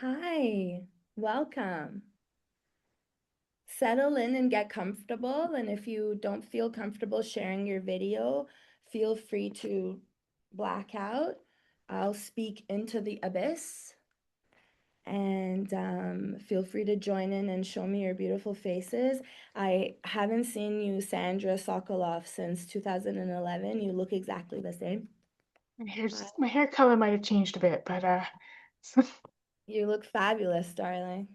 Hi, welcome. Settle in and get comfortable. And if you don't feel comfortable sharing your video, feel free to black out. I'll speak into the abyss and feel free to join in and show me your beautiful faces. I haven't seen you, Sandra Sokoloff, since 2011. You look exactly the same. Hi. My hair color might have changed a bit, but You look fabulous, darling.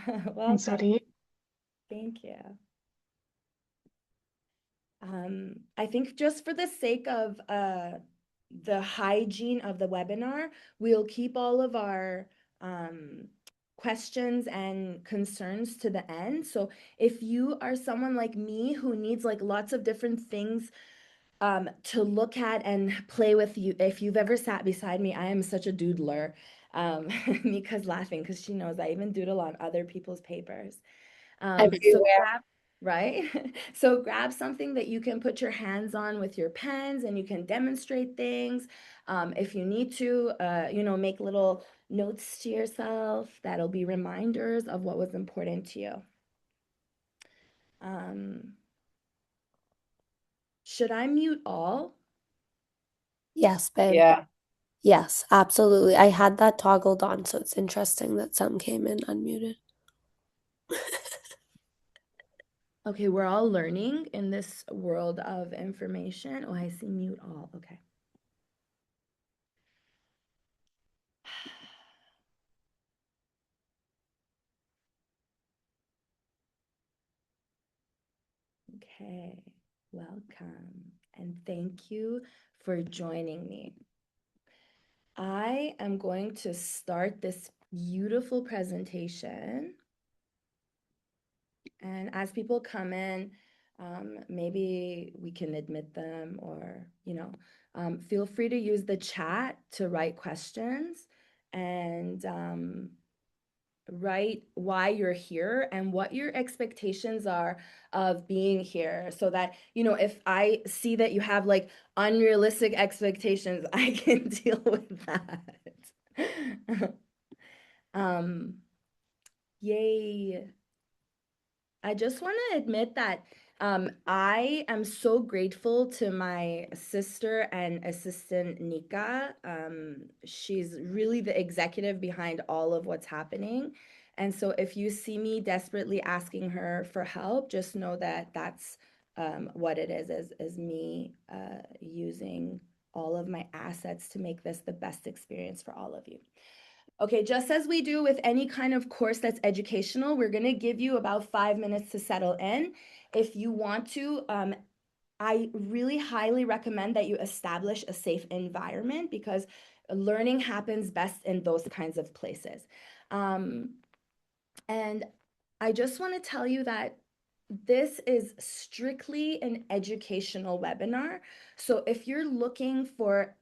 and so do Welcome. you. Thank you. I think just for the sake of the hygiene of the webinar, we'll keep all of our um, questions and concerns to the end. So if you are someone like me who needs like lots of different things to look at and play with, you, if you've ever sat beside me, I am such a doodler. Mika's laughing because she knows I even doodle on other people's papers. So Everywhere. grab, right? So grab something that you can put your hands on with your pens and you can demonstrate things. If you need to, make little notes to yourself, that'll be reminders of what was important to you. Um, should I mute all? Yes, babe. Yeah. Yes, absolutely. I had that toggled on, so it's interesting that some came in unmuted. Okay, we're all learning in this world of information. Oh, I see mute all. Okay. Okay, welcome. And thank you for joining me. I am going to start this beautiful presentation. And as people come in, maybe we can admit them or, feel free to use the chat to write questions and write why you're here and what your expectations are of being here so that, if I see that you have like unrealistic expectations, I can deal with that. um, Yay. I just want to admit that I am so grateful to my sister and assistant Nika. She's really the executive behind all of what's happening. And so if you see me desperately asking her for help, just know that that's what it is me using all of my assets to make this the best experience for all of you. Okay, just as we do with any kind of course that's educational, we're going to give you about 5 minutes to settle in. If you want to, I really highly recommend that you establish a safe environment because learning happens best in those kinds of places. Um, and I just want to tell you that this is strictly an educational webinar. So if you're looking for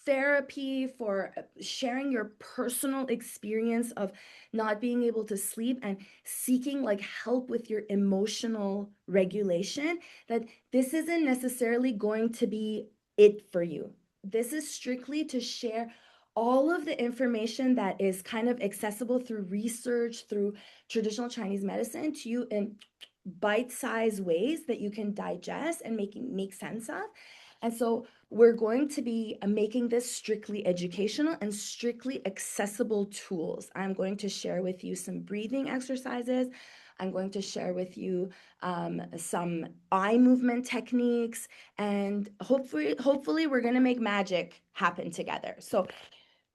therapy, for sharing your personal experience of not being able to sleep and seeking like help with your emotional regulation, that this isn't necessarily going to be it for you. This is strictly to share all of the information that is kind of accessible through research, through traditional Chinese medicine to you in bite-sized ways that you can digest and make sense of. And so we're going to be making this strictly educational and strictly accessible tools. I'm going to share with you some breathing exercises. I'm going to share with you some eye movement techniques, and hopefully we're going to make magic happen together. So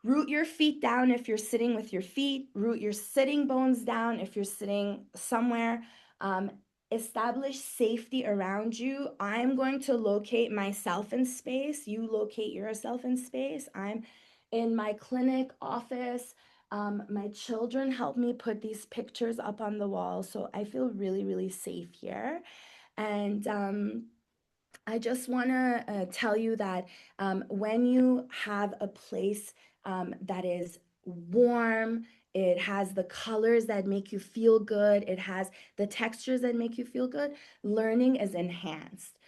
root your feet down if you're sitting with your feet. Root your sitting bones down if you're sitting somewhere. Um, Establish safety around you. I'm going to locate myself in space. You locate yourself in space. I'm in my clinic office. My children help me put these pictures up on the wall. So I feel really, really safe here. And I just want to tell you that when you have a place that is warm, it has the colors that make you feel good, it has the textures that make you feel good, learning is enhanced.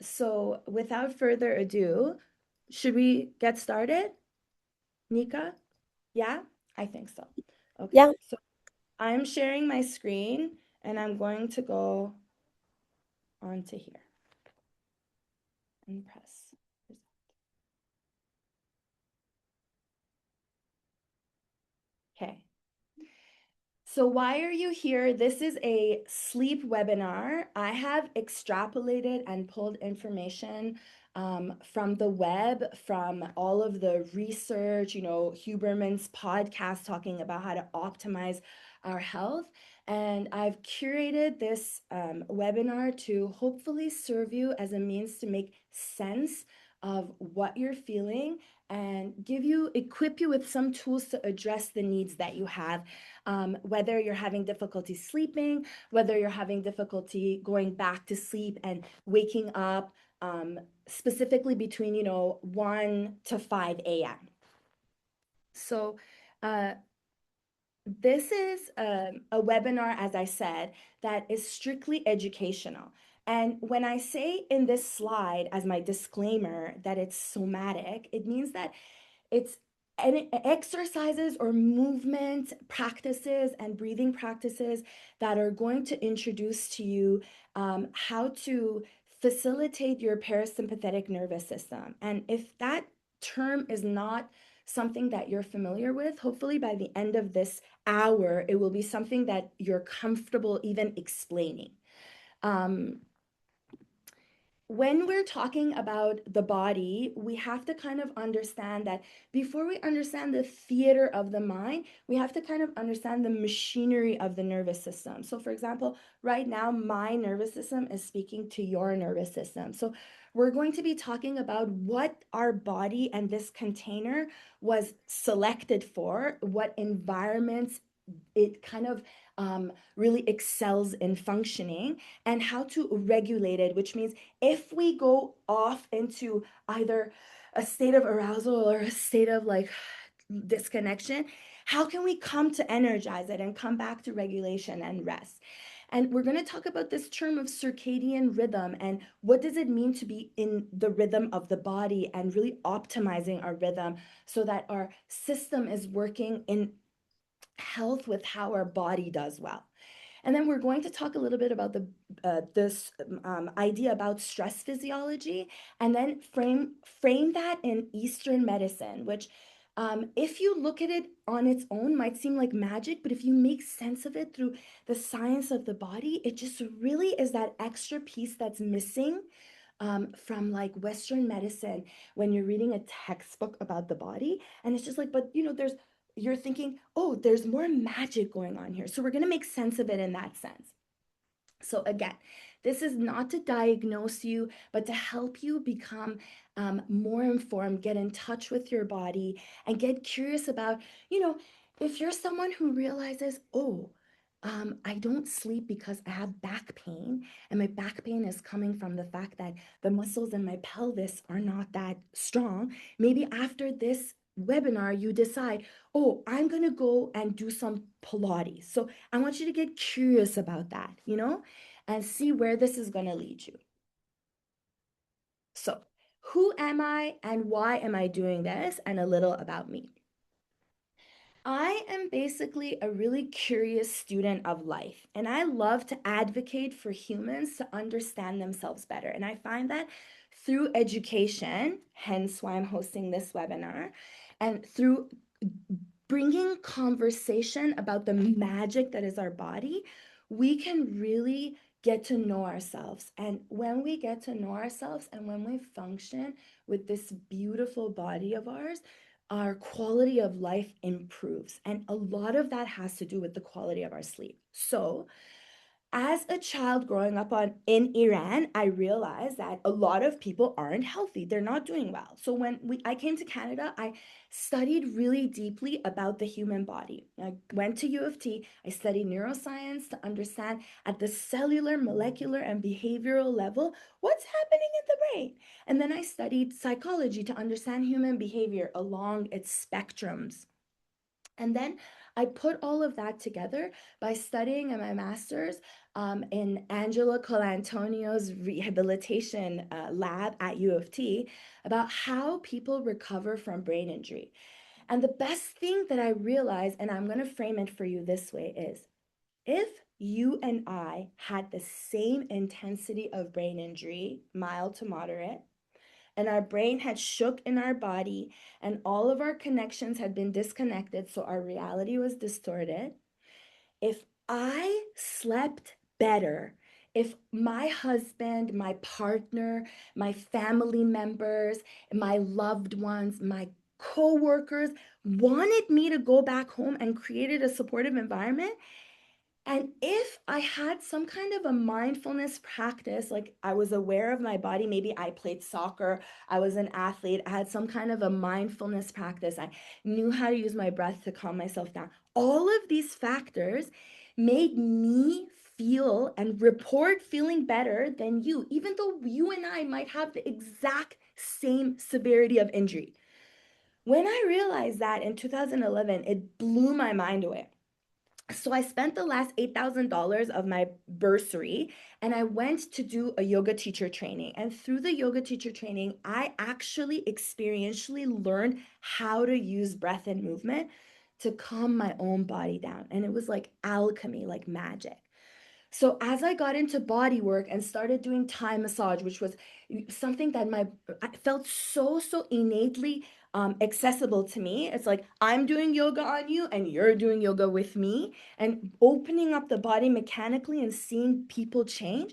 So without further ado, should we get started? Nika? Yeah? I think so. Okay, Yeah. so I'm sharing my screen and I'm going to go onto here and press. Okay. So why are you here? This is a sleep webinar. I have extrapolated and pulled information from the web, from all of the research, Huberman's podcast talking about how to optimize our health. And I've curated this webinar to hopefully serve you as a means to make sense of what you're feeling and equip you with some tools to address the needs that you have, whether you're having difficulty sleeping, whether you're having difficulty going back to sleep and waking up, specifically between 1 to 5 a.m. So uh, this is a webinar, as I said, that is strictly educational. And when I say in this slide as my disclaimer that it's somatic, it means that it's exercises or movement practices and breathing practices that are going to introduce to you how to facilitate your parasympathetic nervous system. And if that term is not something that you're familiar with, hopefully by the end of this hour, it will be something that you're comfortable even explaining. Um, when we're talking about the body, we have to kind of understand that before we understand the theater of the mind, we have to kind of understand the machinery of the nervous system. So, for example, right now, my nervous system is speaking to your nervous system. So, we're going to be talking about what our body and this container was selected for, what environments it kind of really excels in functioning, and how to regulate it, which means if we go off into either a state of arousal or a state of like disconnection, how can we come to energize it and come back to regulation and rest? And we're going to talk about this term of circadian rhythm and what does it mean to be in the rhythm of the body and really optimizing our rhythm so that our system is working in health with how our body does well. And then we're going to talk a little bit about this idea about stress physiology, and then frame that in Eastern medicine, which, if you look at it on its own, might seem like magic, but if you make sense of it through the science of the body, it just really is that extra piece that's missing from like Western medicine when you're reading a textbook about the body. And it's just like, but you're thinking, oh, there's more magic going on here. So we're going to make sense of it in that sense. So again, this is not to diagnose you, but to help you become more informed, get in touch with your body, and get curious about, if you're someone who realizes, oh, I don't sleep because I have back pain, and my back pain is coming from the fact that the muscles in my pelvis are not that strong. Maybe after this webinar, you decide, oh, I'm going to go and do some Pilates. So I want you to get curious about that, and see where this is going to lead you. So, who am I and why am I doing this? And a little about me. I am basically a really curious student of life, and I love to advocate for humans to understand themselves better. And I find that through education, hence why I'm hosting this webinar, and through bringing conversation about the magic that is our body, we can really get to know ourselves. And when we get to know ourselves and when we function with this beautiful body of ours, our quality of life improves. And a lot of that has to do with the quality of our sleep. So, as a child growing up in Iran, I realized that a lot of people aren't healthy. They're not doing well. So when I came to Canada, I studied really deeply about the human body. I went to U of T. I studied neuroscience to understand at the cellular, molecular, and behavioral level what's happening in the brain. And then I studied psychology to understand human behavior along its spectrums. And then I put all of that together by studying in my master's in Angela Colantonio's rehabilitation lab at U of T about how people recover from brain injury. And the best thing that I realized, and I'm going to frame it for you this way, is if you and I had the same intensity of brain injury, mild to moderate, and our brain had shook in our body and all of our connections had been disconnected, so our reality was distorted, if I slept better, if my husband, my partner, my family members, my loved ones, my coworkers wanted me to go back home and created a supportive environment, and if I had some kind of a mindfulness practice, like I was aware of my body, maybe I played soccer, I was an athlete, I had some kind of a mindfulness practice, I knew how to use my breath to calm myself down. All of these factors made me feel and report feeling better than you, even though you and I might have the exact same severity of injury. When I realized that in 2011, it blew my mind away. So I spent the last $8,000 of my bursary and I went to do a yoga teacher training. And through the yoga teacher training, I actually experientially learned how to use breath and movement to calm my own body down. And it was like alchemy, like magic. So as I got into body work and started doing Thai massage, which was something that I felt so innately accessible to me. It's like I'm doing yoga on you and you're doing yoga with me, and opening up the body mechanically and seeing people change.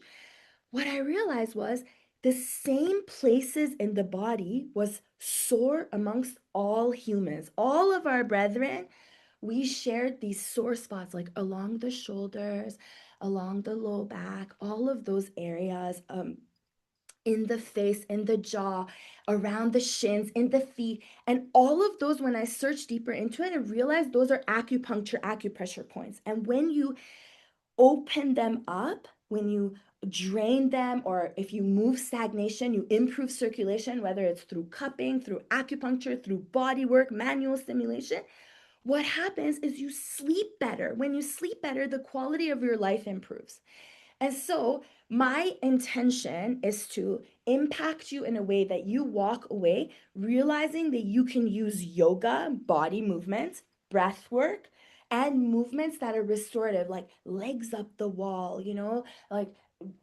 What I realized was the same places in the body was sore amongst all humans. All of our brethren, we shared these sore spots like along the shoulders, along the low back, all of those areas, in the face, in the jaw, around the shins, in the feet. And all of those, when I searched deeper into it, I realized those are acupuncture, acupressure points. And when you open them up, when you drain them, or if you move stagnation, you improve circulation, whether it's through cupping, through acupuncture, through body work, manual stimulation, what happens is you sleep better. When you sleep better, the quality of your life improves. And so, my intention is to impact you in a way that you walk away realizing that you can use yoga, body movements, breath work, and movements that are restorative, like legs up the wall, like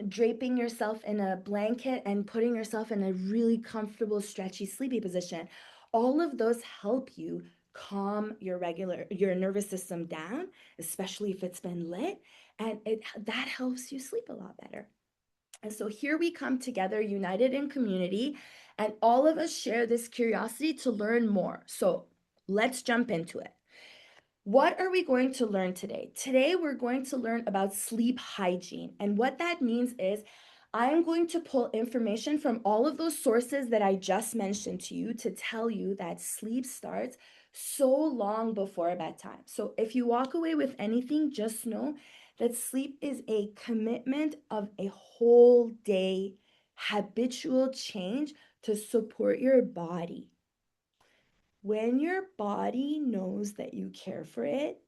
draping yourself in a blanket and putting yourself in a really comfortable, stretchy, sleepy position. All of those help you calm your nervous system down, especially if it's been lit, and that helps you sleep a lot better. And so here we come together, united in community, and all of us share this curiosity to learn more. So let's jump into it. What are we going to learn today? Today, we're going to learn about sleep hygiene. And what that means is I'm going to pull information from all of those sources that I just mentioned to you to tell you that sleep starts so long before bedtime. So if you walk away with anything, just know that sleep is a commitment of a whole day habitual change to support your body. When your body knows that you care for it,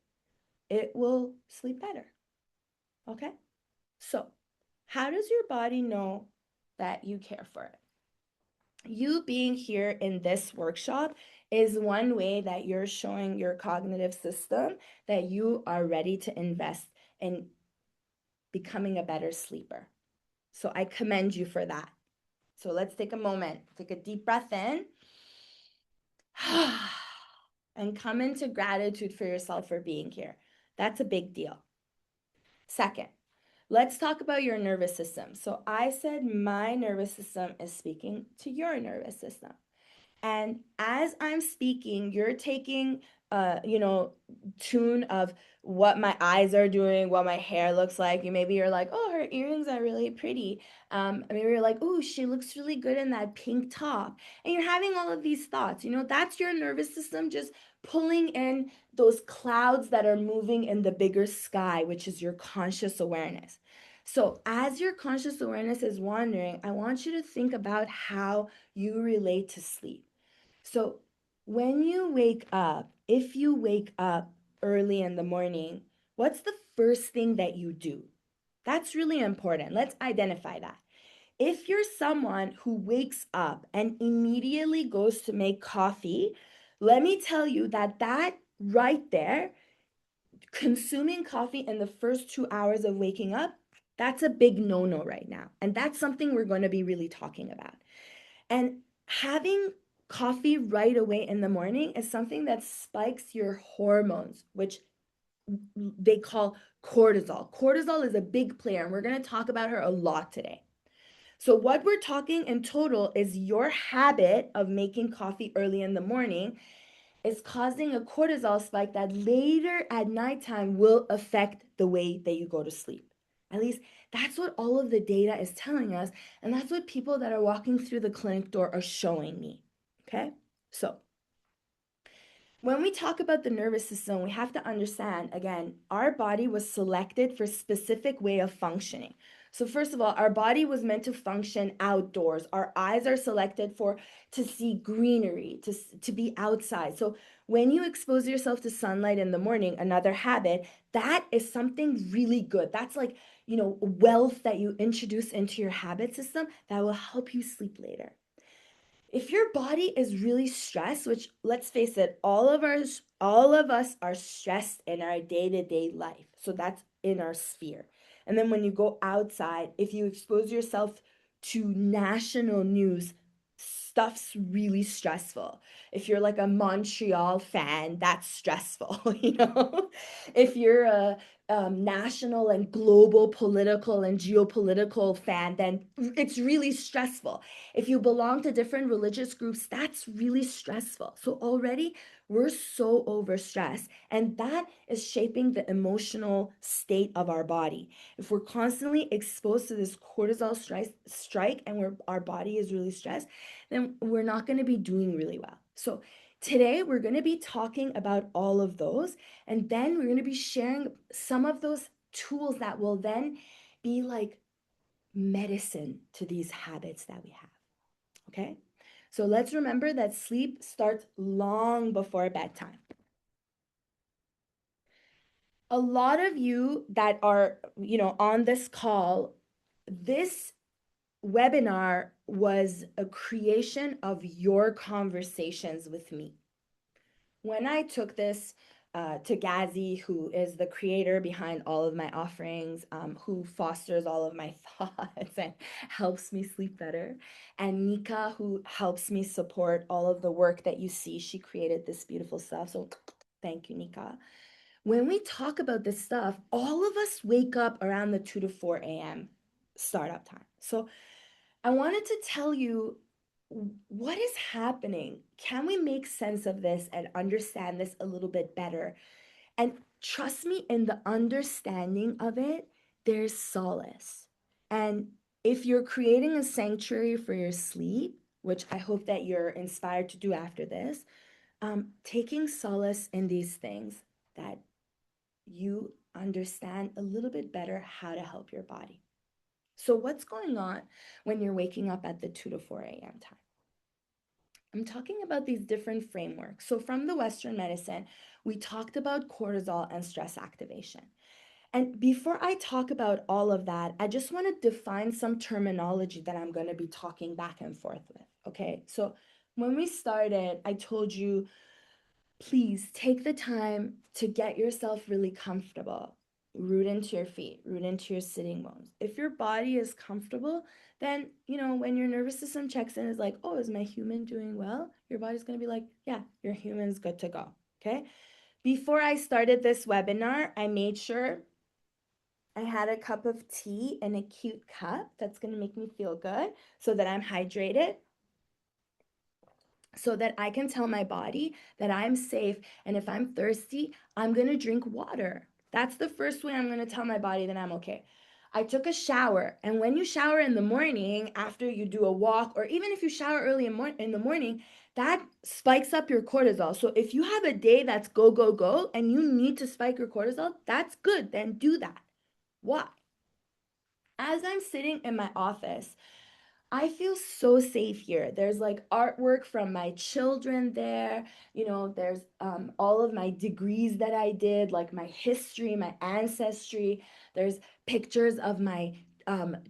it will sleep better. Okay? So, how does your body know that you care for it? You being here in this workshop is one way that you're showing your cognitive system that you are ready to invest in becoming a better sleeper. So, I commend you for that. So, let's take a moment, take a deep breath in. And come into gratitude for yourself for being here. That's a big deal. Second, let's talk about your nervous system. So I said my nervous system is speaking to your nervous system. And as I'm speaking, you're taking tune of what my eyes are doing, what my hair looks like. Maybe you're like, oh, her earrings are really pretty. Maybe you're like, oh, she looks really good in that pink top. And you're having all of these thoughts. That's your nervous system just pulling in those clouds that are moving in the bigger sky, which is your conscious awareness. So as your conscious awareness is wandering, I want you to think about how you relate to sleep. So when you wake up, if you wake up early in the morning, what's the first thing that you do? That's really important. Let's identify that. If you're someone who wakes up and immediately goes to make coffee, Let me tell you that that right there, consuming coffee in the first 2 hours of waking up, that's a big no-no right now. And that's something we're going to be really talking about. And having coffee right away in the morning is something that spikes your hormones, which they call cortisol. Cortisol is a big player, and we're going to talk about her a lot today. So, what we're talking in total is your habit of making coffee early in the morning is causing a cortisol spike that later at nighttime will affect the way that you go to sleep. At least that's what all of the data is telling us. And that's what people that are walking through the clinic door are showing me. Okay. So, when we talk about the nervous system, we have to understand again, our body was selected for a specific way of functioning. So first of all, our body was meant to function outdoors. Our eyes are selected for to see greenery, to be outside. So when you expose yourself to sunlight in the morning, another habit, that is something really good. That's like, wealth that you introduce into your habit system that will help you sleep later. If your body is really stressed, which let's face it, all of us are stressed in our day-to-day life. So that's in our sphere. And then when you go outside, if you expose yourself to national news, stuff's really stressful. If you're like a Montreal fan, that's stressful, If you're a national and global political and geopolitical fan, then it's really stressful. If you belong to different religious groups, that's really stressful. So already we're so overstressed, and that is shaping the emotional state of our body. If we're constantly exposed to this cortisol strike and our body is really stressed, then we're not going to be doing really well. So today we're going to be talking about all of those, and then we're going to be sharing some of those tools that will then be like medicine to these habits that we have. Okay? So let's remember that sleep starts long before bedtime. A lot of you that are, on this call, this webinar was a creation of your conversations with me. When I took this to Gazi, who is the creator behind all of my offerings, who fosters all of my thoughts and helps me sleep better, and Nika, who helps me support all of the work that you see, she created this beautiful stuff. So thank you, Nika. When we talk about this stuff, all of us wake up around the 2 to 4 a.m. startup time. So I wanted to tell you what is happening. Can we make sense of this and understand this a little bit better? And trust me, in the understanding of it, there's solace. And if you're creating a sanctuary for your sleep, which I hope that you're inspired to do after this, taking solace in these things that you understand a little bit better how to help your body. So, what's going on when you're waking up at the 2 to 4 a.m. time? I'm talking about these different frameworks. So, from the Western medicine, we talked about cortisol and stress activation. And before I talk about all of that, I just want to define some terminology that I'm going to be talking back and forth with. Okay. So, when we started, I told you please take the time to get yourself really comfortable. Root into your feet, root into your sitting bones. If your body is comfortable, then, when your nervous system checks in, is like, oh, is my human doing well? Your body's going to be like, yeah, your human's good to go. Okay. Before I started this webinar, I made sure I had a cup of tea in a cute cup that's going to make me feel good so that I'm hydrated, so that I can tell my body that I'm safe. And if I'm thirsty, I'm going to drink water. That's the first way I'm going to tell my body that I'm okay. I took a shower. And when you shower in the morning, after you do a walk, or even if you shower early in the morning, that spikes up your cortisol. So if you have a day that's go, go, go, and you need to spike your cortisol, that's good. Then do that. Why? As I'm sitting in my office, I feel so safe here. There's like artwork from my children there. There's all of my degrees that I did, like my history, my ancestry. There's pictures of my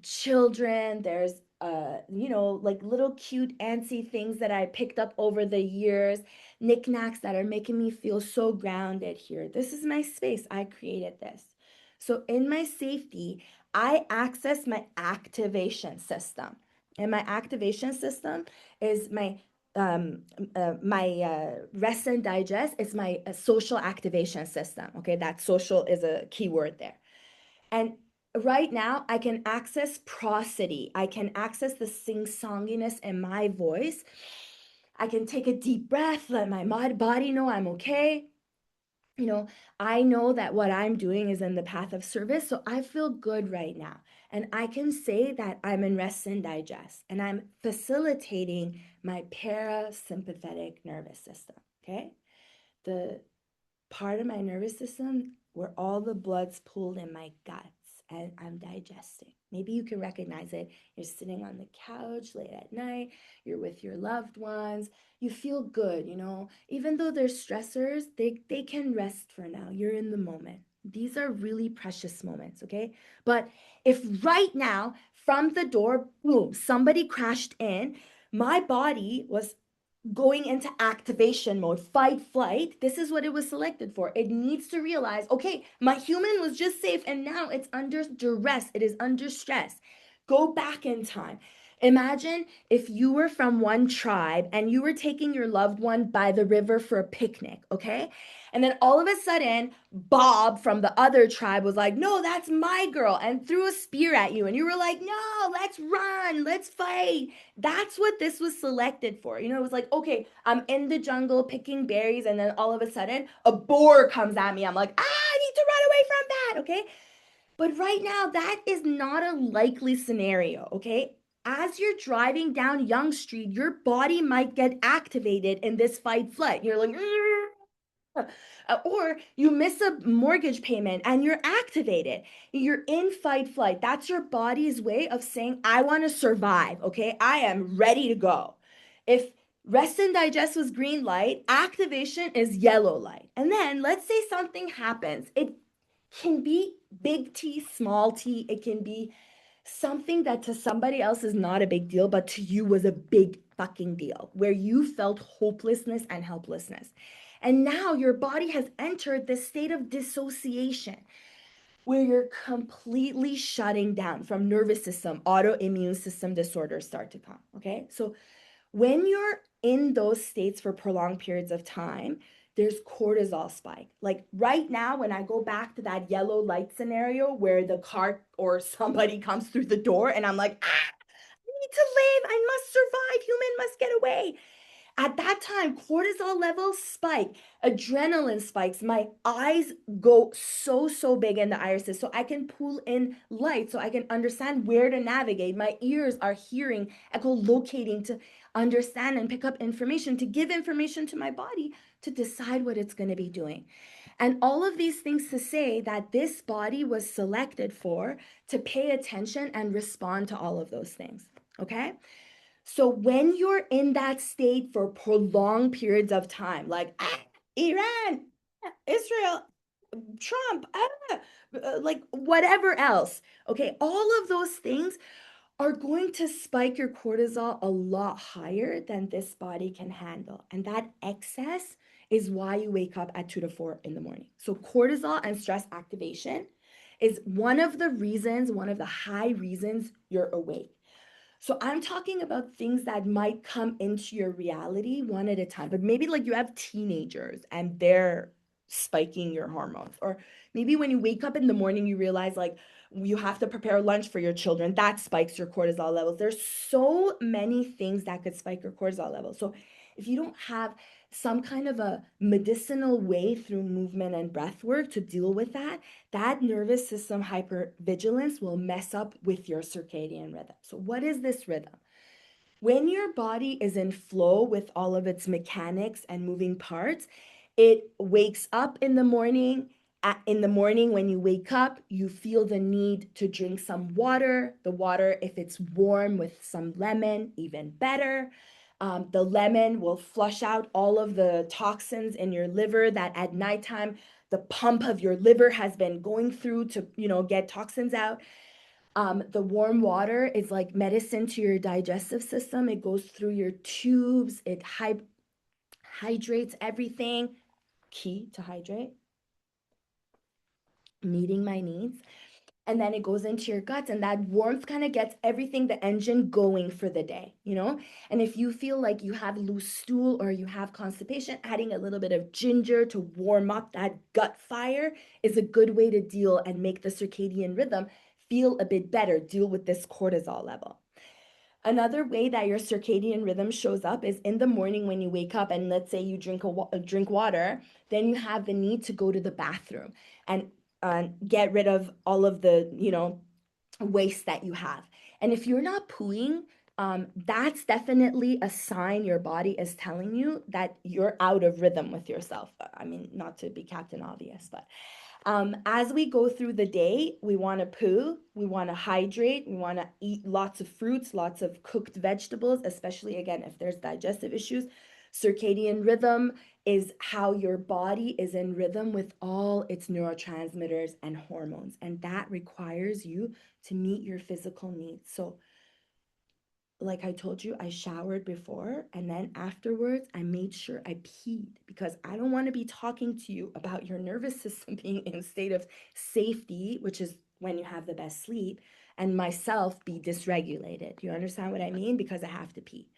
children. There's like little cute antsy things that I picked up over the years, knickknacks that are making me feel so grounded here. This is my space. I created this. So in my safety, I access my activation system. And my activation system is um, my rest and digest. It's my social activation system. Okay, that social is a key word there. And right now, I can access prosody. I can access the sing-songiness in my voice. I can take a deep breath, let my body know I'm okay. You know, I know that what I'm doing is in the path of service. So I feel good right now. And I can say that I'm in rest and digest, and I'm facilitating my parasympathetic nervous system. Okay. The part of my nervous system where all the blood's pulled in my guts and I'm digesting. Maybe you can recognize it. You're sitting on the couch late at night, you're with your loved ones, you feel good, Even though there's stressors, they can rest for now. You're in the moment. These are really precious moments, okay? But if right now, from the door, boom, somebody crashed in, my body was going into activation mode, fight, flight. This is what it was selected for. It needs to realize, okay, my human was just safe and now it's under duress. It is under stress. Go back in time. Imagine if you were from one tribe and you were taking your loved one by the river for a picnic, okay? And then all of a sudden, Bob from the other tribe was like, no, that's my girl, and threw a spear at you. And you were like, no, let's run, let's fight. That's what this was selected for. It was like, okay, I'm in the jungle picking berries, and then all of a sudden, a boar comes at me. I'm like, I need to run away from that, okay? But right now, that is not a likely scenario, okay? As you're driving down Young Street, your body might get activated in this fight flight. You're like, or you miss a mortgage payment and you're activated. You're in fight flight. That's your body's way of saying, I want to survive. Okay. I am ready to go. If rest and digest was green light, activation is yellow light. And then let's say something happens. It can be big T, small t. It can be something that to somebody else is not a big deal, but to you was a big fucking deal, where you felt hopelessness and helplessness. And now your body has entered this state of dissociation where you're completely shutting down from nervous system, autoimmune system disorders start to come. Okay. So when you're in those states for prolonged periods of time, there's cortisol spike. Like right now, when I go back to that yellow light scenario where the car or somebody comes through the door and I'm like, I need to live, I must survive, human must get away. At that time, cortisol levels spike, adrenaline spikes. My eyes go so big in the irises, so I can pull in light, so I can understand where to navigate. My ears are hearing, echolocating to understand and pick up information, to give information to my body to decide what it's going to be doing. And all of these things to say that this body was selected for to pay attention and respond to all of those things. Okay? So when you're in that state for prolonged periods of time, like Iran, Israel, Trump, like whatever else, okay, all of those things are going to spike your cortisol a lot higher than this body can handle. And that excess is why you wake up at 2 to 4 in the morning. So cortisol and stress activation is one of the reasons, one of the high reasons you're awake. So I'm talking about things that might come into your reality one at a time, but maybe like you have teenagers and they're spiking your hormones. Or maybe when you wake up in the morning, you realize like you have to prepare lunch for your children. That spikes your cortisol levels. There's so many things that could spike your cortisol levels. So if you don't have some kind of a medicinal way through movement and breath work to deal with that, that nervous system hypervigilance will mess up with your circadian rhythm. So, what is this rhythm? When your body is in flow with all of its mechanics and moving parts, it wakes up in the morning. In the morning, when you wake up, you feel the need to drink some water. The water, if it's warm with some lemon, even better. The lemon will flush out all of the toxins in your liver that at nighttime, the pump of your liver has been going through to, get toxins out. The warm water is like medicine to your digestive system. It goes through your tubes, it hydrates everything. Key to hydrate, meeting my needs. And then it goes into your guts, and that warmth kind of gets everything, the engine going for the day, you know? And if you feel like you have loose stool or you have constipation, adding a little bit of ginger to warm up that gut fire is a good way to deal and make the circadian rhythm feel a bit better, deal with this cortisol level. Another way that your circadian rhythm shows up is in the morning when you wake up, and let's say you drink water, then you have the need to go to the bathroom and get rid of all of the waste that you have. And if you're not pooing, that's definitely a sign your body is telling you that you're out of rhythm with yourself. I mean, not to be Captain Obvious, but as we go through the day, we want to poo, we want to hydrate, we want to eat lots of fruits, lots of cooked vegetables, especially again, if there's digestive issues. Circadian rhythm is how your body is in rhythm with all its neurotransmitters and hormones, and that requires you to meet your physical needs. So like I told you, I showered before and then afterwards I made sure I peed because I don't want to be talking to you about your nervous system being in a state of safety, which is when you have the best sleep, and myself be dysregulated. You understand what I mean? Because I have to pee.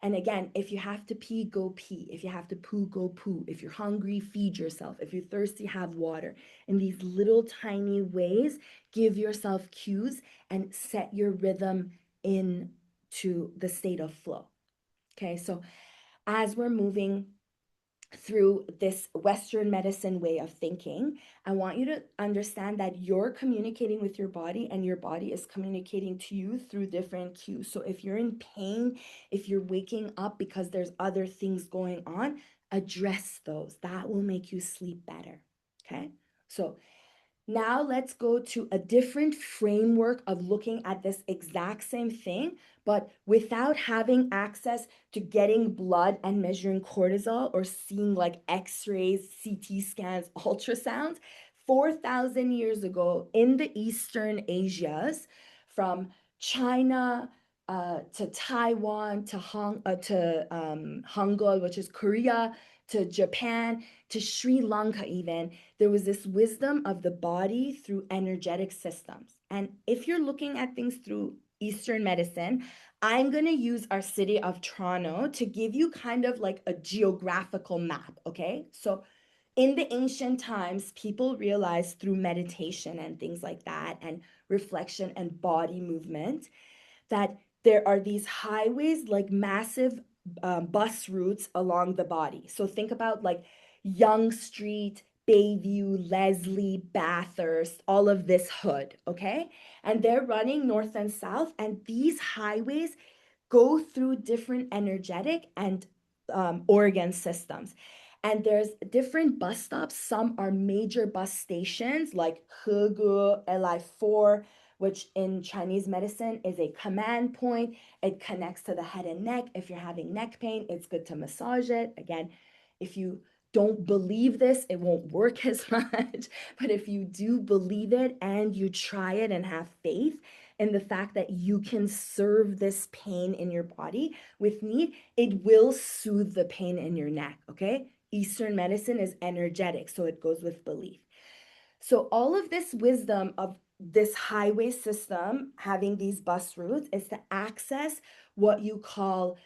And again, if you have to pee, go pee. If you have to poo, go poo. If you're hungry, feed yourself. If you're thirsty, have water. In these little tiny ways, give yourself cues and set your rhythm into the state of flow. Okay, so as we're moving through this Western medicine way of thinking, I want you to understand that you're communicating with your body and your body is communicating to you through different cues. So if you're in pain, if you're waking up because there's other things going on, address those. That will make you sleep better. Okay. So now let's go to a different framework of looking at this exact same thing, but without having access to getting blood and measuring cortisol or seeing like x-rays, CT scans, ultrasounds. 4,000 years ago in the Eastern Asias, from China to Taiwan to Hangul, which is Korea, to Japan, to Sri Lanka even, there was this wisdom of the body through energetic systems. And if you're looking at things through Eastern medicine, I'm going to use our city of Toronto to give you kind of like a geographical map, okay? So in the ancient times, people realized through meditation and things like that, and reflection and body movement, that there are these highways, like massive bus routes along the body. So think about like Yonge Street, Bayview, Leslie, Bathurst, all of this hood, okay? And they're running north and south, and these highways go through different energetic and organ systems. And there's different bus stops. Some are major bus stations like Hegu, Li4, which in Chinese medicine is a command point. It connects to the head and neck. If you're having neck pain, it's good to massage it. Again, if you don't believe this, it won't work as much. But if you do believe it and you try it and have faith in the fact that you can serve this pain in your body with need, it will soothe the pain in your neck, okay? Eastern medicine is energetic, so it goes with belief. So all of this wisdom of this highway system having these bus routes is to access what you call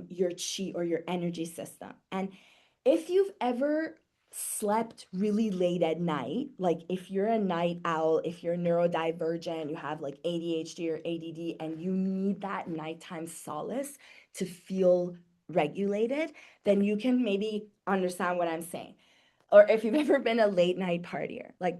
your chi or your energy system. And if you've ever slept really late at night, like if you're a night owl, if you're neurodivergent, you have like ADHD or ADD, and you need that nighttime solace to feel regulated, then you can maybe understand what I'm saying. Or if you've ever been a late night partier, like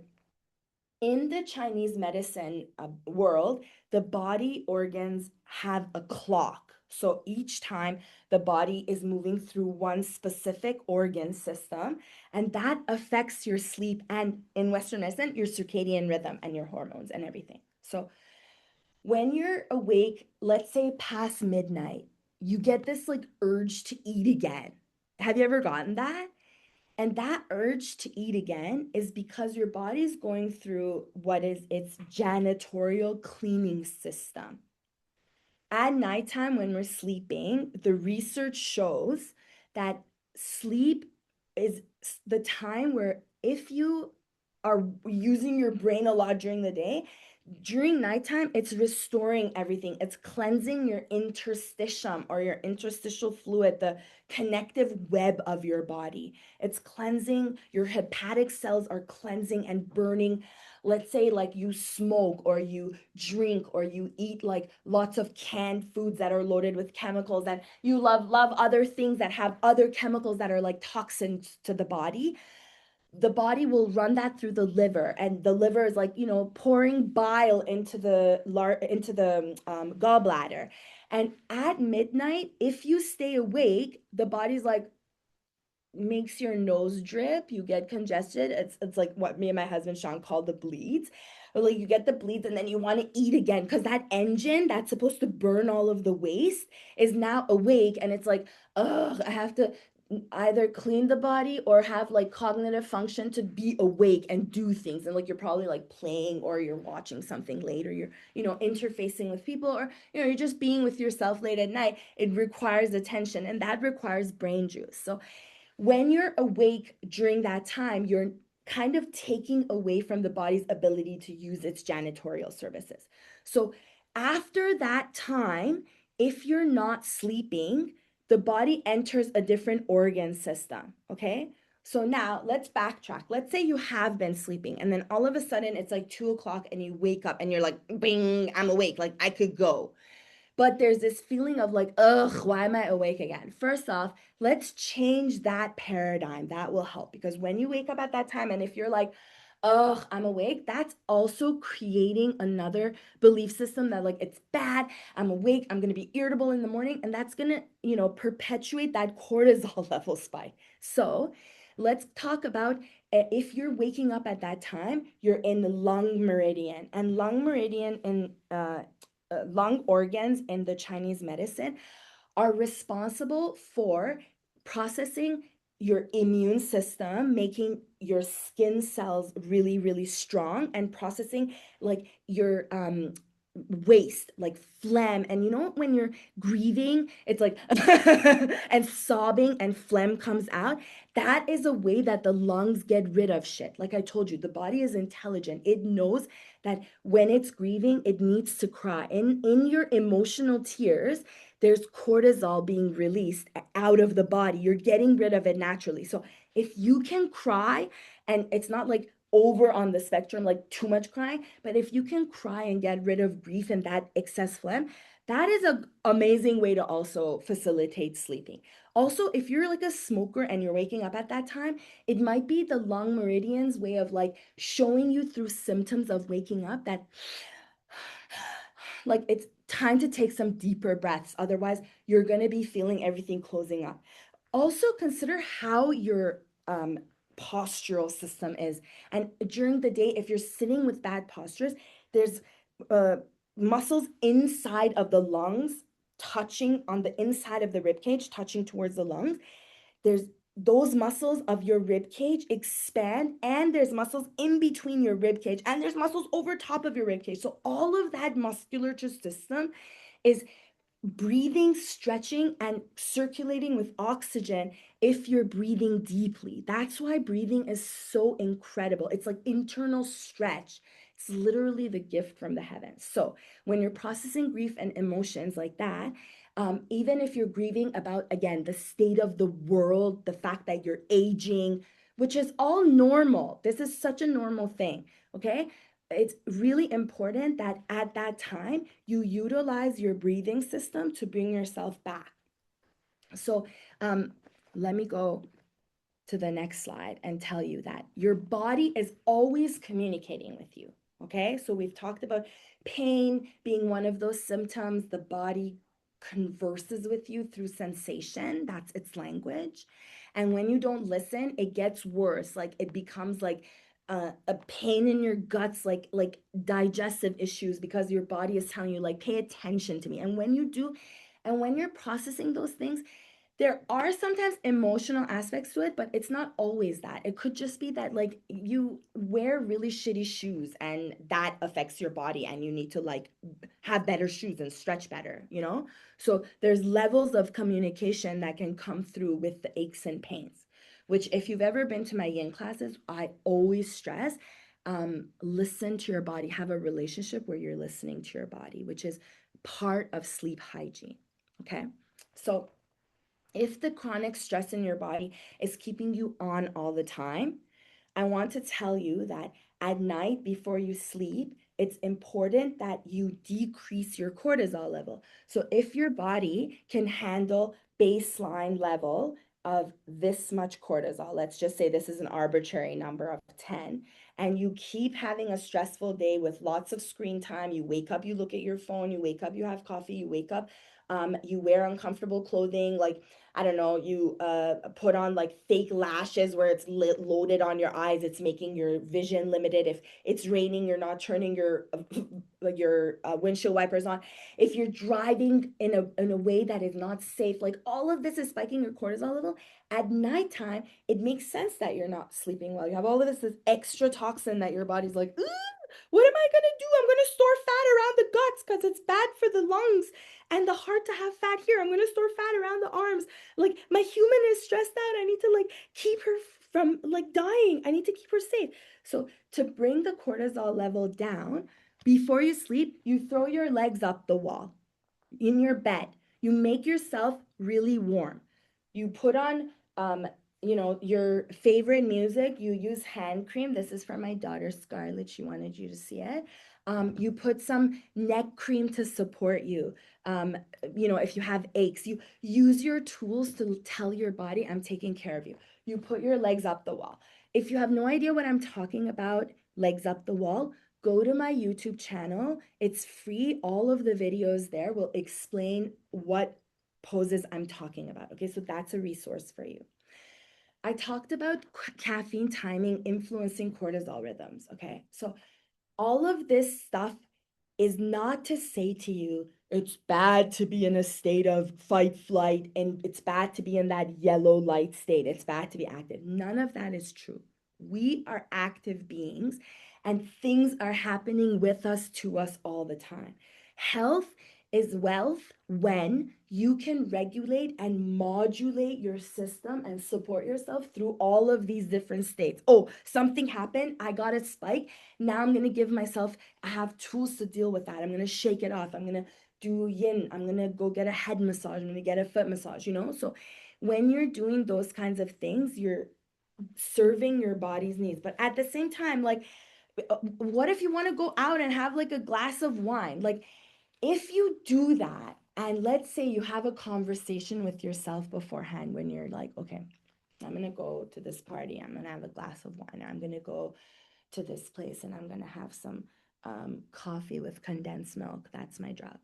in the Chinese medicine world, the body organs have a clock. So each time the body is moving through one specific organ system, and that affects your sleep and, in Western medicine, your circadian rhythm and your hormones and everything. So when you're awake, let's say past midnight, you get this like urge to eat again. Have you ever gotten that? And that urge to eat again is because your body is going through what is its janitorial cleaning system. At nighttime, when we're sleeping, the research shows that sleep is the time where if you are using your brain a lot during the day, during nighttime, it's restoring everything. It's cleansing your interstitium or your interstitial fluid, the connective web of your body. It's cleansing, your hepatic cells are cleansing and burning. Let's say, like, you smoke or you drink or you eat like lots of canned foods that are loaded with chemicals, and you love other things that have other chemicals that are like toxins to the body will run that through the liver, and the liver is like, pouring bile into the gallbladder. And at midnight, if you stay awake, the body's like, makes your nose drip, you get congested. It's like what me and my husband Sean called the bleeds. Or like you get the bleeds and then you want to eat again because that engine that's supposed to burn all of the waste is now awake, and it's like, ugh, I have to either clean the body or have like cognitive function to be awake and do things. And like you're probably like playing or you're watching something late, or you're, interfacing with people, or you're just being with yourself late at night. It requires attention, and that requires brain juice. So when you're awake during that time, you're kind of taking away from the body's ability to use its janitorial services. So after that time, if you're not sleeping, the body enters a different organ system. Okay. So now let's backtrack. Let's say you have been sleeping, and then all of a sudden it's like 2 o'clock and you wake up and you're like, bing, I'm awake. Like I could go. But there's this feeling of like, ugh, why am I awake again? First off, let's change that paradigm. That will help, because when you wake up at that time, and if you're like, ugh, I'm awake, that's also creating another belief system that like it's bad. I'm awake, I'm gonna be irritable in the morning, and that's gonna, perpetuate that cortisol level spike. So let's talk about if you're waking up at that time, you're in the lung meridian, and lung meridian in lung organs in the Chinese medicine are responsible for processing your immune system, making your skin cells really, really strong, and processing like your waste, like phlegm. And when you're grieving, it's like and sobbing and phlegm comes out. That is a way that the lungs get rid of shit. Like I told you, the body is intelligent. It knows that when it's grieving, it needs to cry. In your emotional tears, there's cortisol being released out of the body. You're getting rid of it naturally. So if you can cry, and it's not like over on the spectrum, like too much crying, but if you can cry and get rid of grief and that excess phlegm, that is an amazing way to also facilitate sleeping. Also, if you're like a smoker and you're waking up at that time, it might be the lung meridian's way of like showing you through symptoms of waking up that like it's time to take some deeper breaths. Otherwise, you're going to be feeling everything closing up. Also, consider how your postural system is. And during the day, if you're sitting with bad postures, there's uh, muscles inside of the lungs touching on the inside of the rib cage, touching towards the lungs. There's those muscles of your rib cage expand, and there's muscles in between your rib cage, and there's muscles over top of your rib cage. So all of that musculature system is breathing, stretching, and circulating with oxygen if you're breathing deeply. That's why breathing is so incredible. It's like internal stretch. It's literally the gift from the heavens. So when you're processing grief and emotions like that, even if you're grieving about, again, the state of the world, the fact that you're aging, which is all normal. This is such a normal thing, okay? It's really important that at that time you utilize your breathing system to bring yourself back. So let me go to the next slide and tell you that your body is always communicating with you. Okay, so we've talked about pain being one of those symptoms. The body converses with you through sensation, that's its language. And when you don't listen, it gets worse. Like it becomes like a pain in your guts, like digestive issues, because your body is telling you like, pay attention to me. And when you do, and when you're processing those things, There are sometimes emotional aspects to it, but it's not always that. It could just be that like you wear really shitty shoes and that affects your body and you need to like have better shoes and stretch better, you know? So there's levels of communication that can come through with the aches and pains, which if you've ever been to my yin classes, I always stress listen to your body, have a relationship where you're listening to your body, which is part of sleep hygiene. Okay. So if the chronic stress in your body is keeping you on all the time, I want to tell you that at night before you sleep, it's important that you decrease your cortisol level. So if your body can handle baseline level of this much cortisol, let's just say this is an arbitrary number of 10, and you keep having a stressful day with lots of screen time, you wake up, you look at your phone, you wake up, you have coffee, you wake up, you wear uncomfortable clothing, like I don't know, you put on like fake lashes where it's loaded on your eyes. It's making your vision limited. If it's raining, you're not turning your windshield wipers on. If you're driving in a way that is not safe, like all of this is spiking your cortisol level. At nighttime, it makes sense that you're not sleeping well. You have all of this extra toxin that your body's like, ooh, what am I gonna do? I'm gonna store fat around the guts because it's bad for the lungs and the heart to have fat here. I'm gonna store fat around the arms. Like my human is stressed out. I need to like keep her from like dying. I need to keep her safe. So to bring the cortisol level down, before you sleep, you throw your legs up the wall in your bed. You make yourself really warm. You put on, your favorite music. You use hand cream. This is for my daughter Scarlett. She wanted you to see it. You put some neck cream to support you. Um, if you have aches, you use your tools to tell your body, I'm taking care of you. You put your legs up the wall. If you have no idea what I'm talking about, legs up the wall, go to my YouTube channel. It's free. All of the videos there will explain what poses I'm talking about. Okay, so that's a resource for you. I talked about caffeine timing influencing cortisol rhythms. Okay, so all of this stuff is not to say to you, it's bad to be in a state of fight, flight, and it's bad to be in that yellow light state. It's bad to be active. None of that is true. We are active beings and things are happening with us to us all the time. Health is wealth when you can regulate and modulate your system and support yourself through all of these different states. Oh, something happened. I got a spike. Now I'm going to give myself, I have tools to deal with that. I'm going to shake it off. I'm going to do yin. I'm going to go get a head massage. I'm going to get a foot massage, So when you're doing those kinds of things, you're serving your body's needs. But at the same time, like, what if you want to go out and have like a glass of wine? Like, if you do that, and let's say you have a conversation with yourself beforehand when you're like, okay, I'm going to go to this party. I'm going to have a glass of wine. Or I'm going to go to this place and I'm going to have some coffee with condensed milk. That's my drug.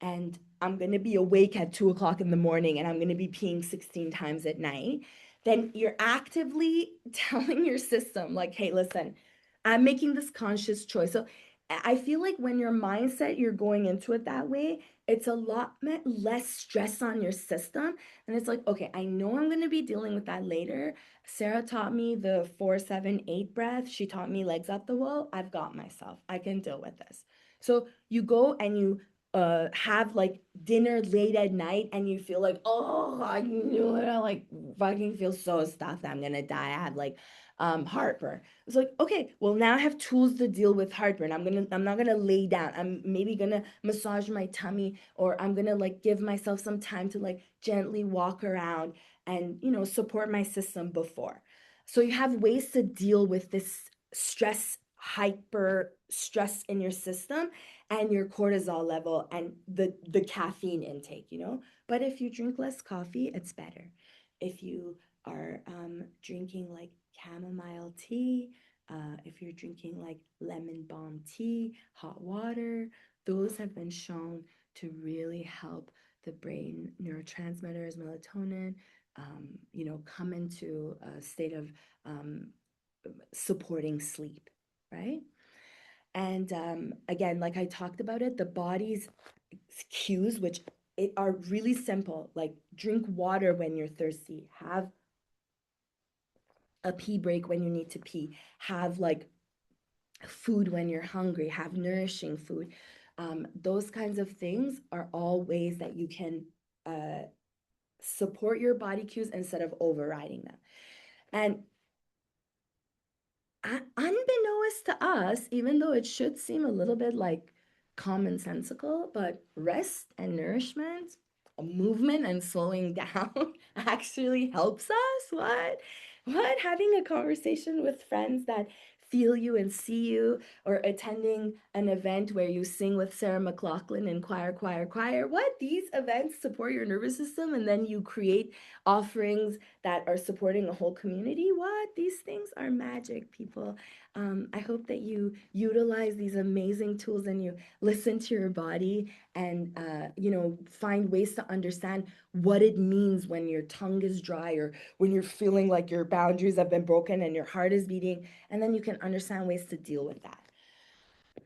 And I'm going to be awake at 2 o'clock in the morning and I'm going to be peeing 16 times at night. Then you're actively telling your system, like, hey, listen, I'm making this conscious choice. So I feel like when your mindset, you're going into it that way, it's a lot less stress on your system. And it's like, okay, I know I'm going to be dealing with that later. Sarah taught me the 4-7-8 breath. She taught me legs up the wall. I've got myself. I can deal with this. So you go and you have like dinner late at night and you feel like, oh, I can do it. I like fucking feel so stuffed. I'm gonna die. I have like heartburn. It's like, okay, well now I have tools to deal with heartburn. I'm not gonna lay down. I'm maybe gonna massage my tummy or I'm gonna like give myself some time to like gently walk around and support my system before. So you have ways to deal with this stress, hyper stress in your system and your cortisol level and the caffeine intake. But if you drink less coffee, it's better. If you are drinking like chamomile tea, if you're drinking like lemon balm tea, hot water, those have been shown to really help the brain neurotransmitters, melatonin, come into a state of supporting sleep, right? And again, like I talked about it, the body's cues, which it are really simple, like drink water when you're thirsty, have a pee break when you need to pee, have like food when you're hungry, have nourishing food. Those kinds of things are all ways that you can support your body cues instead of overriding them. And unbeknownst to us, even though it should seem a little bit like commonsensical, but rest and nourishment, movement and slowing down actually helps us. What? What? Having a conversation with friends that feel you and see you, or attending an event where you sing with Sarah McLachlan in choir, choir, choir. What? These events support your nervous system, and then you create offerings that are supporting a whole community. What? These things are magic, people. I hope that you utilize these amazing tools and you listen to your body and, find ways to understand what it means when your tongue is dry or when you're feeling like your boundaries have been broken and your heart is beating. And then you can understand ways to deal with that.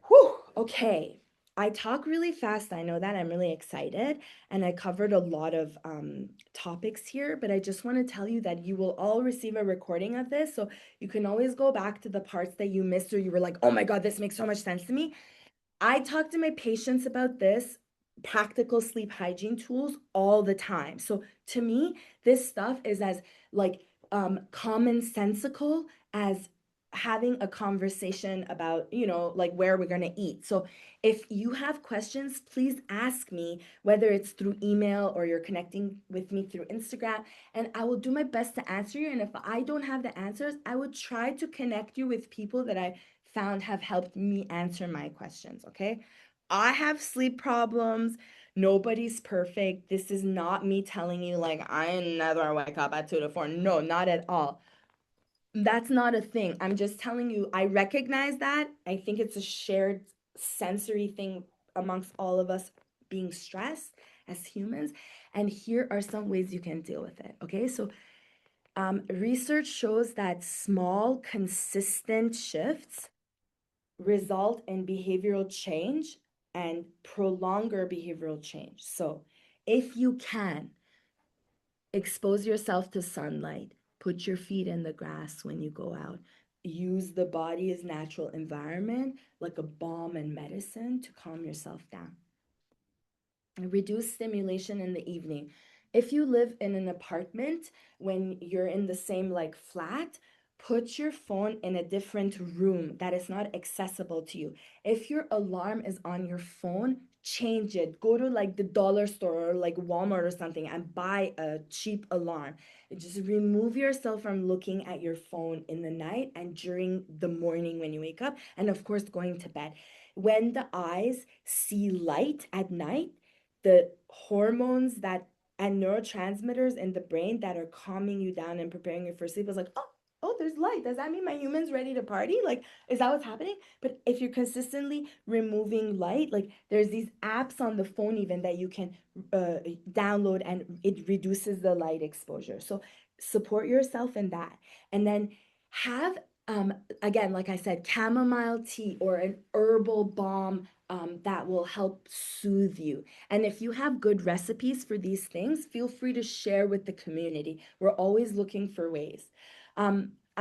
Whew, okay. I talk really fast. I know that I'm really excited, and I covered a lot of topics here, but I just want to tell you that you will all receive a recording of this. So you can always go back to the parts that you missed or you were like, oh my God, this makes so much sense to me. I talk to my patients about this practical sleep hygiene tools all the time. So to me, this stuff is as like commonsensical as having a conversation about, like where we're going to eat. So if you have questions, please ask me, whether it's through email or you're connecting with me through Instagram, and I will do my best to answer you. And if I don't have the answers, I would try to connect you with people that I found have helped me answer my questions, okay? I have sleep problems. Nobody's perfect. This is not me telling you like I never wake up at 2 to 4. No, not at all. That's not a thing. I'm just telling you, I recognize that. I think it's a shared sensory thing amongst all of us being stressed as humans. And here are some ways you can deal with it, okay? So research shows that small, consistent shifts result in behavioral change and prolonger behavioral change. So, if you can, expose yourself to sunlight, put your feet in the grass when you go out, use the body's natural environment like a balm and medicine to calm yourself down. Reduce stimulation in the evening. If you live in an apartment, when you're in the same like flat, put your phone in a different room that is not accessible to you. If your alarm is on your phone, change it. Go to like the dollar store or like Walmart or something and buy a cheap alarm. Just remove yourself from looking at your phone in the night and during the morning when you wake up, and of course going to bed. When the eyes see light at night, the hormones that and neurotransmitters in the brain that are calming you down and preparing you for sleep is like, oh, there's light. Does that mean my human's ready to party? Like, is that what's happening? But if you're consistently removing light, like there's these apps on the phone even that you can download, and it reduces the light exposure. So support yourself in that. And then have again, like I said, chamomile tea or an herbal balm that will help soothe you. And if you have good recipes for these things, feel free to share with the community. We're always looking for ways.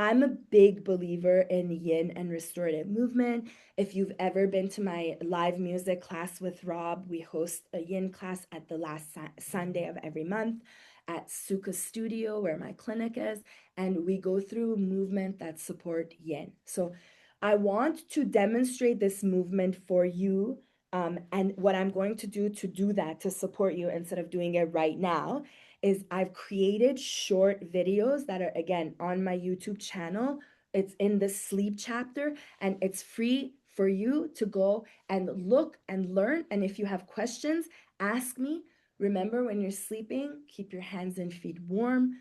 I'm a big believer in yin and restorative movement. If you've ever been to my live music class with Rob, we host a yin class at the last Sunday of every month at Suka Studio, where my clinic is, and we go through movement that support yin. So I want to demonstrate this movement for you. And what I'm going to do that to support you instead of doing it right now is I've created short videos that are again on my YouTube channel. It's in the sleep chapter, and it's free for you to go and look and learn. And if you have questions, ask me. Remember, when you're sleeping, keep your hands and feet warm.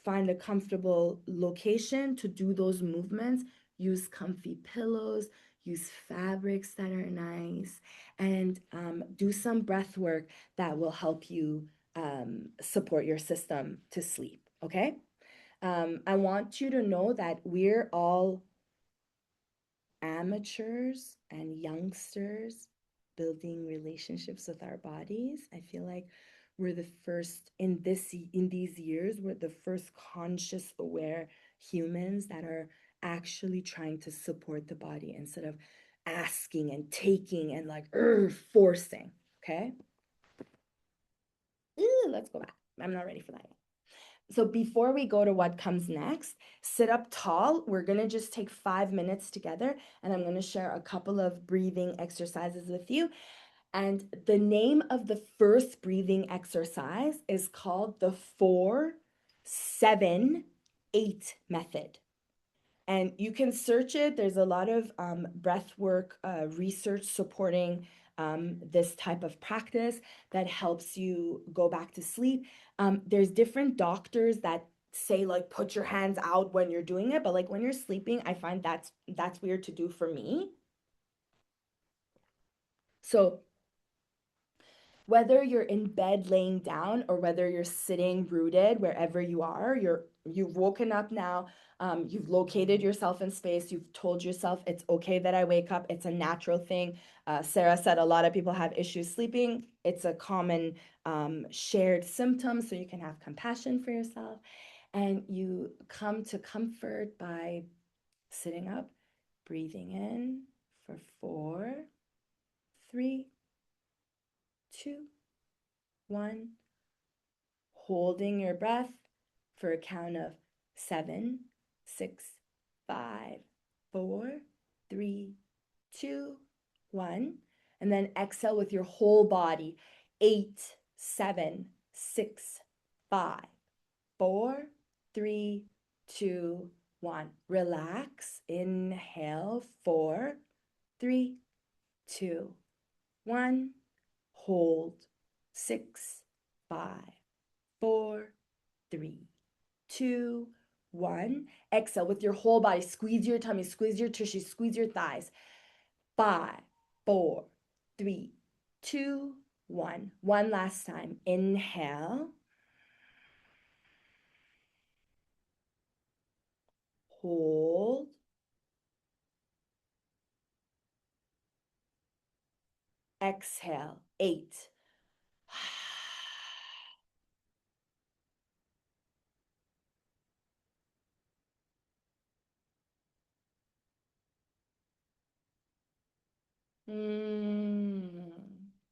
Find a comfortable location to do those movements. Use comfy pillows, use fabrics that are nice, and do some breath work that will help you support your system to sleep. Okay. I want you to know that we're all amateurs and youngsters building relationships with our bodies. I feel like we're the first in these years, we're the first conscious aware humans that are actually trying to support the body instead of asking and taking and like forcing. Okay. Let's go back. I'm not ready for that yet. So before we go to what comes next, sit up tall. We're going to just take 5 minutes together, and I'm going to share a couple of breathing exercises with you. And the name of the first breathing exercise is called the 4-7-8 method. And you can search it. There's a lot of breath work research supporting this type of practice that helps you go back to sleep. There's different doctors that say like put your hands out when you're doing it, but like when you're sleeping, I find that's weird to do for me. So whether you're in bed laying down or whether you're sitting rooted wherever you are, you've woken up now, you've located yourself in space, you've told yourself it's okay that I wake up, it's a natural thing. Sarah said a lot of people have issues sleeping. It's a common shared symptom, so you can have compassion for yourself. And you come to comfort by sitting up, breathing in for 4, 3, 2, 1. Holding your breath for a count of 7, 6, 5, 4, 3, 2, 1. And then exhale with your whole body. 8, 7, 6, 5, 4, 3, 2, 1. Relax. Inhale. 4, 3, 2, 1. Hold. 6, 5, 4, 3, 2, 1. Exhale with your whole body. Squeeze your tummy, squeeze your tushy, squeeze your thighs. 5, 4, 3, 2, 1. One last time. Inhale. Hold. Exhale. 8.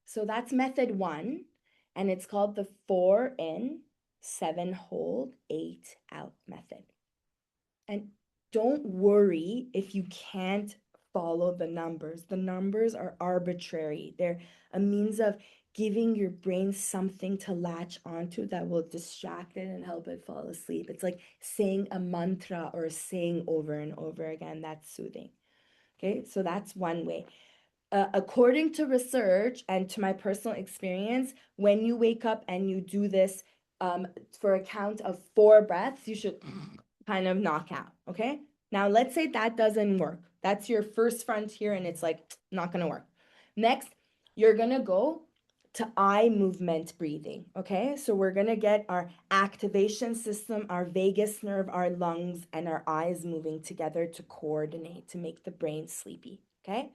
So that's method 1, and it's called the 4 in, 7 hold, 8 out method. And don't worry if you can't follow the numbers. The numbers are arbitrary. They're a means of giving your brain something to latch onto that will distract it and help it fall asleep. It's like saying a mantra or saying over and over again. That's soothing. Okay, so that's one way. According to research and to my personal experience, when you wake up and you do this for a count of 4 breaths, you should kind of knock out. Okay. Now, let's say that doesn't work. That's your first frontier and it's like not going to work. Next, you're going to go to eye movement breathing. Okay. So we're going to get our activation system, our vagus nerve, our lungs, and our eyes moving together to coordinate to make the brain sleepy. Okay.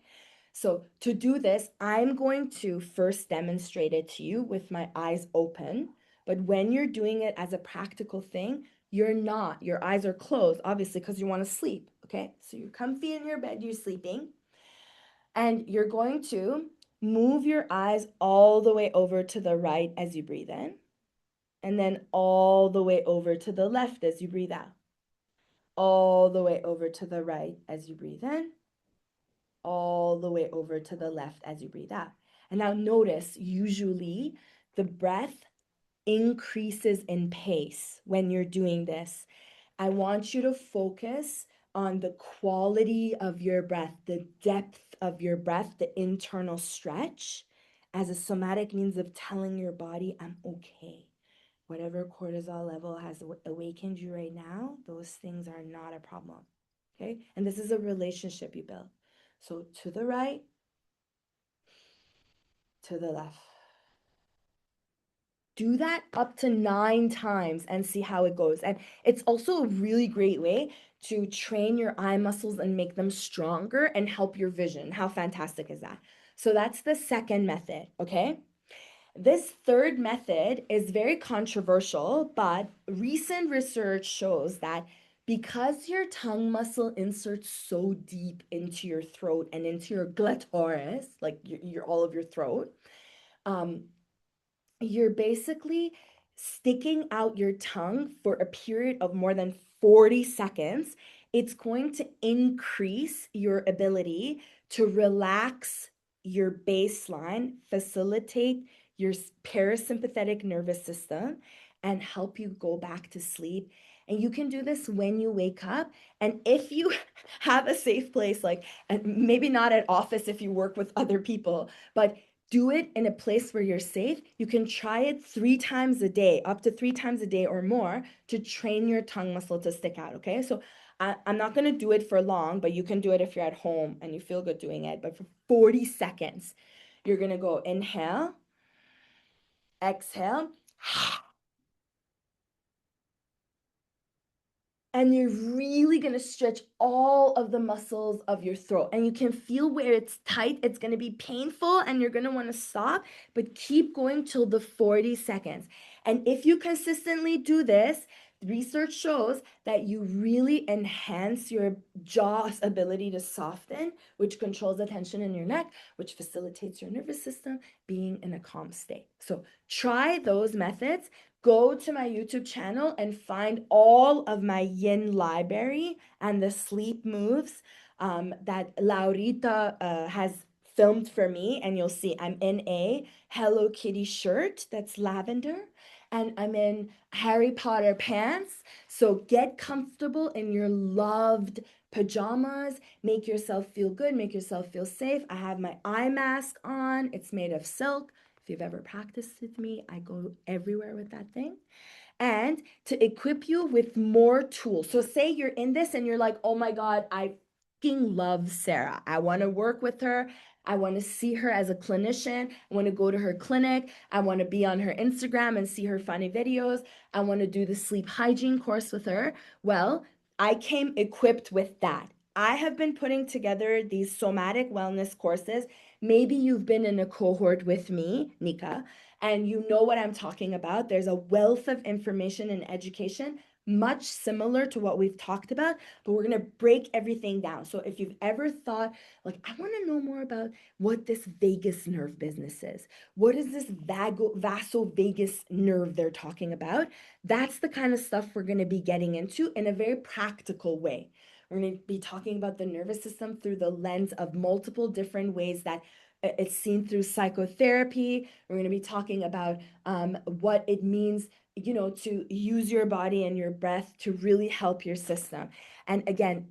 So to do this, I'm going to first demonstrate it to you with my eyes open. But when you're doing it as a practical thing, you're not. Your eyes are closed, obviously, because you want to sleep. Okay, so you're comfy in your bed, you're sleeping. And you're going to move your eyes all the way over to the right as you breathe in. And then all the way over to the left as you breathe out. All the way over to the right as you breathe in, all the way over to the left as you breathe out. And now notice, usually the breath increases in pace when you're doing this. I want you to focus on the quality of your breath, the depth of your breath, the internal stretch as a somatic means of telling your body, I'm okay. Whatever cortisol level has awakened you right now, those things are not a problem. Okay? And this is a relationship you build. So to the right, to the left. Do that up to 9 times and see how it goes. And it's also a really great way to train your eye muscles and make them stronger and help your vision. How fantastic is that? So that's the second method, okay? This third method is very controversial, but recent research shows that because your tongue muscle inserts so deep into your throat and into your glottis, like your all of your throat, um, you're basically sticking out your tongue for a period of more than 40 seconds. It's going to increase your ability to relax your baseline, facilitate your parasympathetic nervous system, and help you go back to sleep. And you can do this when you wake up. And if you have a safe place, like, and maybe not at office if you work with other people, but do it in a place where you're safe. You can try it 3 times a day, up to 3 times a day or more, to train your tongue muscle to stick out. Okay. So I'm not going to do it for long, but you can do it if you're at home and you feel good doing it. But for 40 seconds, you're going to go inhale, exhale, and you're really going to stretch all of the muscles of your throat. And you can feel where it's tight. It's going to be painful and you're going to want to stop, but keep going till the 40 seconds. And if you consistently do this, research shows that you really enhance your jaw's ability to soften, which controls the tension in your neck, which facilitates your nervous system being in a calm state. So try those methods. Go to my YouTube channel and find all of my yin library and the sleep moves that Laurita has filmed for me. And you'll see I'm in a Hello Kitty shirt that's lavender, and I'm in Harry Potter pants. So get comfortable in your loved pajamas. Make yourself feel good, make yourself feel safe. I have my eye mask on, it's made of silk. If you've ever practiced with me, I go everywhere with that thing. And to equip you with more tools. So, say you're in this and you're like, oh my God, I fucking love Sarah. I want to work with her. I want to see her as a clinician. I want to go to her clinic. I want to be on her Instagram and see her funny videos. I want to do the sleep hygiene course with her. Well, I came equipped with that. I have been putting together these somatic wellness courses. Maybe you've been in a cohort with me, Nika, and you know what I'm talking about. There's a wealth of information and education, much similar to what we've talked about, but we're going to break everything down. So if you've ever thought, like, I want to know more about what this vagus nerve business is, what is this vasovagus nerve they're talking about? That's the kind of stuff we're going to be getting into in a very practical way. We're going to be talking about the nervous system through the lens of multiple different ways that it's seen through psychotherapy. We're going to be talking about what it means, to use your body and your breath to really help your system. And again,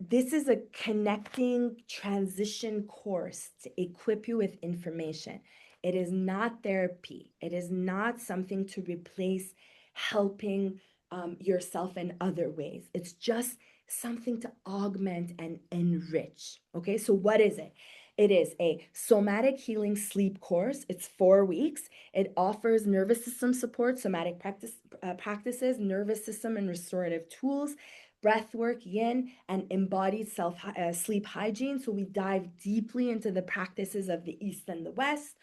this is a connecting transition course to equip you with information. It is not therapy. It is not something to replace helping yourself in other ways. It's just something to augment and enrich. Okay, so what is it? It is a somatic healing sleep course. It's 4 weeks. It offers nervous system support, somatic practices, nervous system and restorative tools, breath work, yin, and embodied sleep hygiene. So we dive deeply into the practices of the East and the West,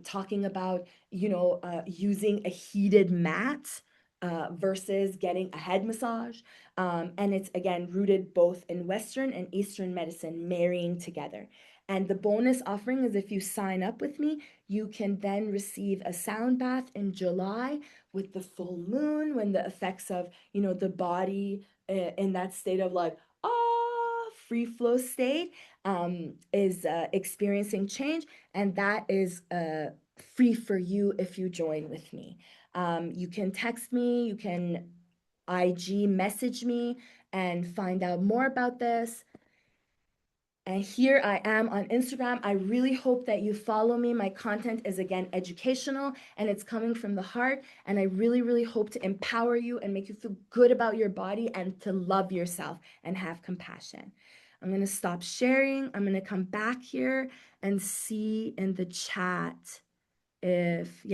talking about, using a heated mat versus getting a head massage. And it's again rooted both in Western and Eastern medicine, marrying together. And the bonus offering is if you sign up with me, you can then receive a sound bath in July with the full moon, when the effects of, the body in that state of like, free flow state is experiencing change. And that is free for you if you join with me. You can text me, you can IG message me and find out more about this. And here I am on Instagram. I really hope that you follow me. My content is again educational and it's coming from the heart. And I really, really hope to empower you and make you feel good about your body and to love yourself and have compassion. I'm going to stop sharing. I'm going to come back here and see in the chat if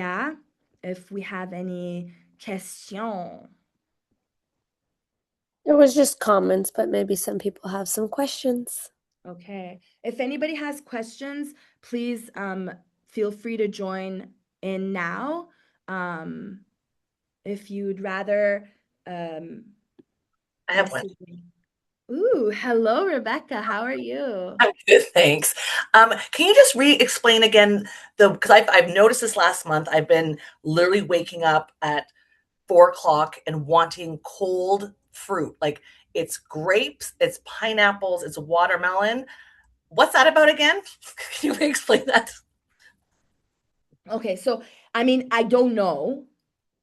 we have any questions. It was just comments, but maybe some people have some questions. Okay. If anybody has questions, please feel free to join in now. If you'd rather I have one. message me. Ooh, hello, Rebecca. How are you? I'm good, thanks. Can you just re-explain again because I've noticed this last month. I've been literally waking up at 4 o'clock and wanting cold fruit. Like it's grapes, it's pineapples, it's watermelon. What's that about again? Can you explain that? Okay, so I mean, I don't know.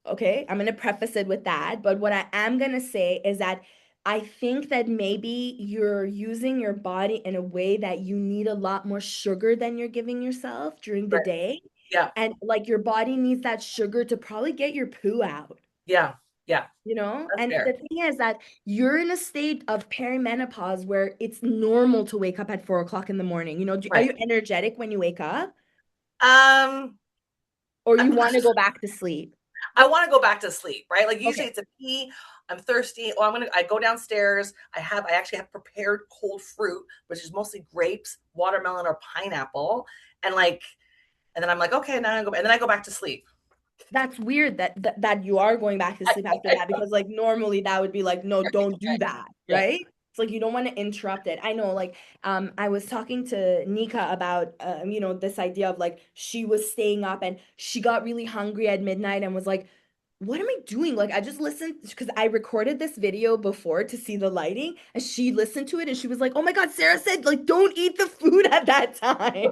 Okay, I'm gonna preface it with that, but what I am gonna say is that I think that maybe you're using your body in a way that you need a lot more sugar than you're giving yourself during the Right. day. Yeah. And like your body needs that sugar to probably get your poo out, Yeah. Yeah. you know? That's And the fair. thing is that you're in a state of perimenopause where it's normal to wake up at 4 o'clock in the morning. You know, are Right. you energetic when you wake up? Um, Or you I'm want to go back to sleep? I want to go back to sleep, right? Like usually Okay. it's a pee, I'm thirsty. Oh, I go downstairs. I actually have prepared cold fruit, which is mostly grapes, watermelon, or pineapple. And like, and then I'm like, okay, now I go, and then I go back to sleep. That's weird that you are going back to sleep after that because like normally that would be like no, don't do that, Yeah. right? It's like you don't want to interrupt it. I know, like I was talking to Nika about this idea of like she was staying up and she got really hungry at midnight and was like, what am I doing? Like, I just listened because I recorded this video before to see the lighting, and she listened to it and she was like, oh my God, Sarah said, like, don't eat the food at that time.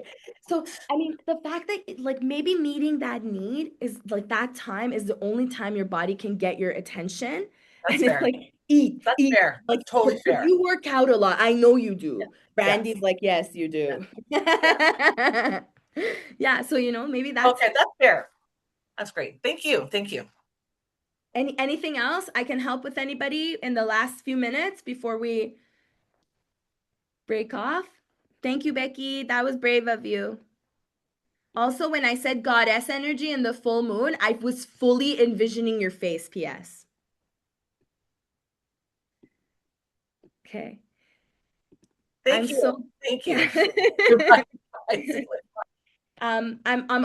So, I mean, the fact that, like, maybe meeting that need is like that time is the only time your body can get your attention. That's And it's fair. like, eat, That's eat. fair. Like, That's totally because fair. you work out a lot. I know you Yeah. do. Yeah. Brandy's like, yes, you Yeah. do. Yeah. Yeah. So, maybe that's Okay, that's fair. That's great. Thank you. Thank you. anything else I can help with anybody in the last few minutes before we break off? Thank you, Becky. That was brave of you. Also, when I said goddess energy in the full moon, I was fully envisioning your face, PS. Okay. I'm Thank you. so Thank yeah. you. Goodbye. Basically. I'm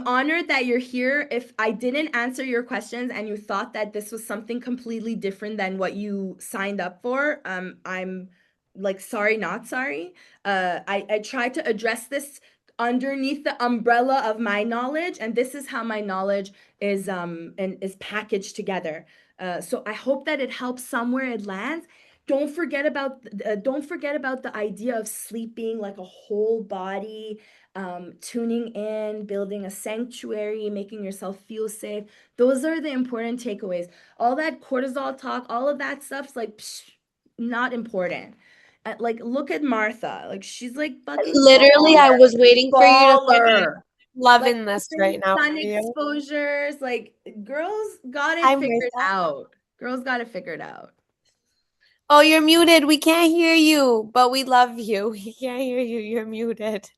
honored that you're here. If I didn't answer your questions and you thought that this was something completely different than what you signed up for, I'm like sorry, not sorry. I tried to address this underneath the umbrella of my knowledge, and this is how my knowledge is and is packaged together. So I hope that it helps somewhere it lands. Don't forget about the idea of sleep being like a whole body, tuning in, building a sanctuary, making yourself feel safe. Those are the important takeaways. All that cortisol talk, all of that stuff's like not important. Like, look at Martha. Like, she's like fucking Literally, I baller. was waiting for you to say, Baller. Like, loving this different right now sun for you. exposures. Like, girls got it Hi, figured Martha. out. Girls got it figured out. Oh, you're muted. We can't hear you, but we love you. We can't hear you. You're muted.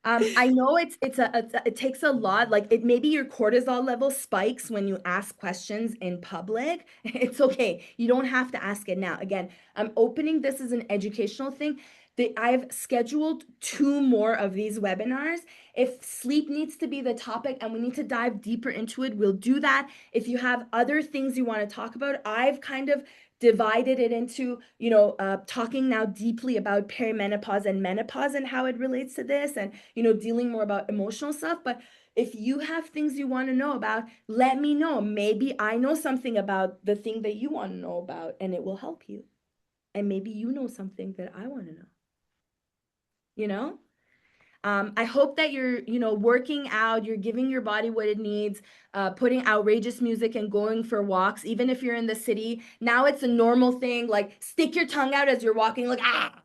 I know it takes a lot. Like it maybe your cortisol level spikes when you ask questions in public. It's okay. You don't have to ask it now. Again, I'm opening this as an educational thing. I've scheduled 2 more of these webinars. If sleep needs to be the topic and we need to dive deeper into it, we'll do that. If you have other things you want to talk about, I've kind of divided it into, talking now deeply about perimenopause and menopause and how it relates to this, and dealing more about emotional stuff. But if you have things you want to know about, let me know. Maybe I know something about the thing that you want to know about and it will help you. And maybe you know something that I want to know, you know? I hope that you're, working out, you're giving your body what it needs, putting outrageous music and going for walks, even if you're in the city. Now it's a normal thing. Like stick your tongue out as you're walking, like ah.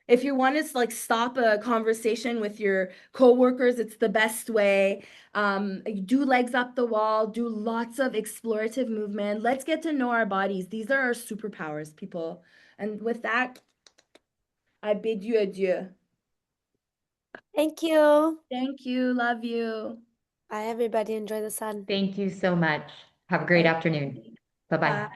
If you want to like stop a conversation with your coworkers, it's the best way. Do legs up the wall, do lots of explorative movement. Let's get to know our bodies. These are our superpowers, people. And with that, I bid you adieu. Thank you. Thank you. Love you. Bye, everybody. Enjoy the sun. Thank you so much. Have a great Bye. afternoon. Bye-bye. Bye.